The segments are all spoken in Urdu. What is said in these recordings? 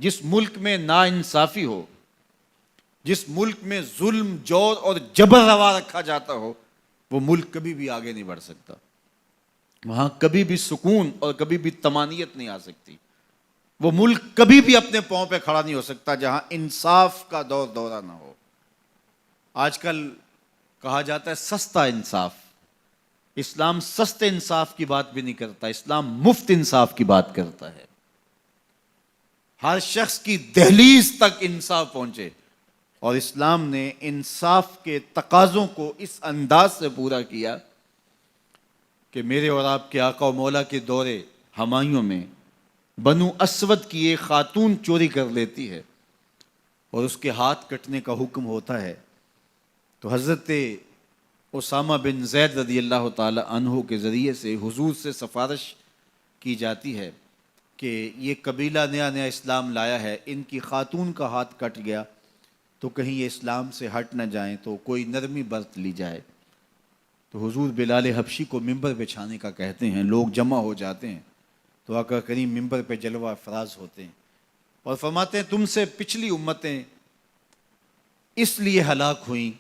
جس ملک میں ناانصافی ہو، جس ملک میں ظلم، جور اور جبر روا رکھا جاتا ہو، وہ ملک کبھی بھی آگے نہیں بڑھ سکتا، وہاں کبھی بھی سکون اور کبھی بھی طمانینت نہیں آ سکتی، وہ ملک کبھی بھی اپنے پاؤں پہ کھڑا نہیں ہو سکتا جہاں انصاف کا دور دورہ نہ ہو۔ آج کل کہا جاتا ہے سستا انصاف، اسلام سستے انصاف کی بات بھی نہیں کرتا، اسلام مفت انصاف کی بات کرتا ہے، ہر شخص کی دہلیز تک انصاف پہنچے، اور اسلام نے انصاف کے تقاضوں کو اس انداز سے پورا کیا کہ میرے اور آپ کے آقا و مولا کے دور ہمایوں میں بنو اسود کی ایک خاتون چوری کر لیتی ہے اور اس کے ہاتھ کٹنے کا حکم ہوتا ہے، تو حضرت اسامہ بن زید رضی اللہ تعالی عنہ کے ذریعے سے حضور سے سفارش کی جاتی ہے کہ یہ قبیلہ نیا نیا اسلام لایا ہے، ان کی خاتون کا ہاتھ کٹ گیا تو کہیں یہ اسلام سے ہٹ نہ جائیں، تو کوئی نرمی برت لی جائے۔ تو حضور بلال حبشی کو ممبر بچھانے کا کہتے ہیں، لوگ جمع ہو جاتے ہیں، تو آقا کریم ممبر پہ جلوہ افراز ہوتے ہیں اور فرماتے ہیں تم سے پچھلی امتیں اس لیے ہلاک ہوئیں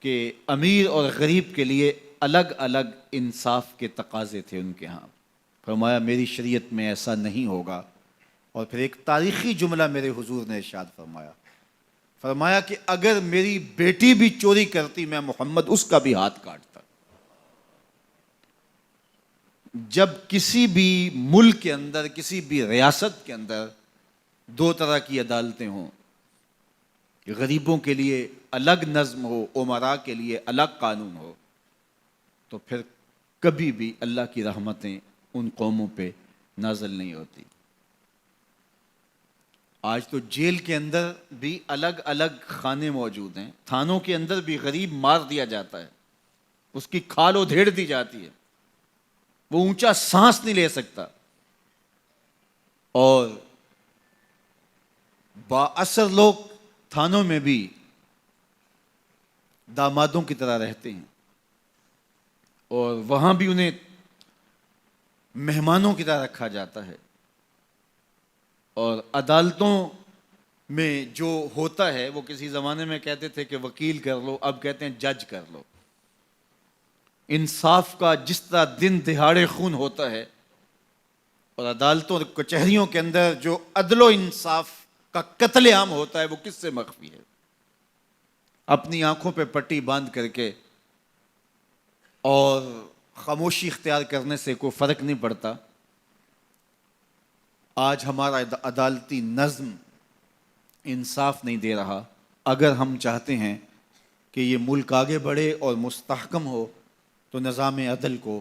کہ امیر اور غریب کے لیے الگ الگ انصاف کے تقاضے تھے ان کے ہاں، فرمایا میری شریعت میں ایسا نہیں ہوگا، اور پھر ایک تاریخی جملہ میرے حضور نے ارشاد فرمایا کہ اگر میری بیٹی بھی چوری کرتی میں محمد اس کا بھی ہاتھ کاٹتا۔ جب کسی بھی ملک کے اندر، کسی بھی ریاست کے اندر دو طرح کی عدالتیں ہوں، غریبوں کے لیے الگ نظم ہو، امراء کے لیے الگ قانون ہو، تو پھر کبھی بھی اللہ کی رحمتیں ان قوموں پہ نازل نہیں ہوتی۔ آج تو جیل کے اندر بھی الگ الگ خانے موجود ہیں، تھانوں کے اندر بھی غریب مار دیا جاتا ہے، اس کی کھال ادھیڑ دی جاتی ہے، وہ اونچا سانس نہیں لے سکتا، اور با اثر لوگ تھانوں میں بھی دامادوں کی طرح رہتے ہیں، اور وہاں بھی انہیں مہمانوں کی طرح رکھا جاتا ہے، اور عدالتوں میں جو ہوتا ہے وہ کسی زمانے میں کہتے تھے کہ وکیل کر لو، اب کہتے ہیں جج کر لو۔ انصاف کا جس طرح دن دہاڑے خون ہوتا ہے، اور عدالتوں اور کچہریوں کے اندر جو عدل و انصاف کا قتل عام ہوتا ہے، وہ کس سے مخفی ہے؟ اپنی آنکھوں پہ پٹی باندھ کر کے اور خاموشی اختیار کرنے سے کوئی فرق نہیں پڑتا۔ آج ہمارا عدالتی نظم انصاف نہیں دے رہا۔ اگر ہم چاہتے ہیں کہ یہ ملک آگے بڑھے اور مستحکم ہو تو نظام عدل کو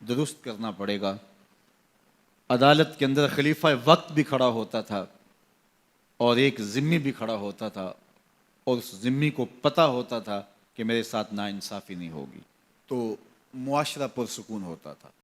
درست کرنا پڑے گا۔ عدالت کے اندر خلیفہ وقت بھی کھڑا ہوتا تھا اور ایک ذمی بھی کھڑا ہوتا تھا، اور اس ذمی کو پتہ ہوتا تھا کہ میرے ساتھ ناانصافی نہیں ہوگی، تو معاشرہ پرسکون ہوتا تھا۔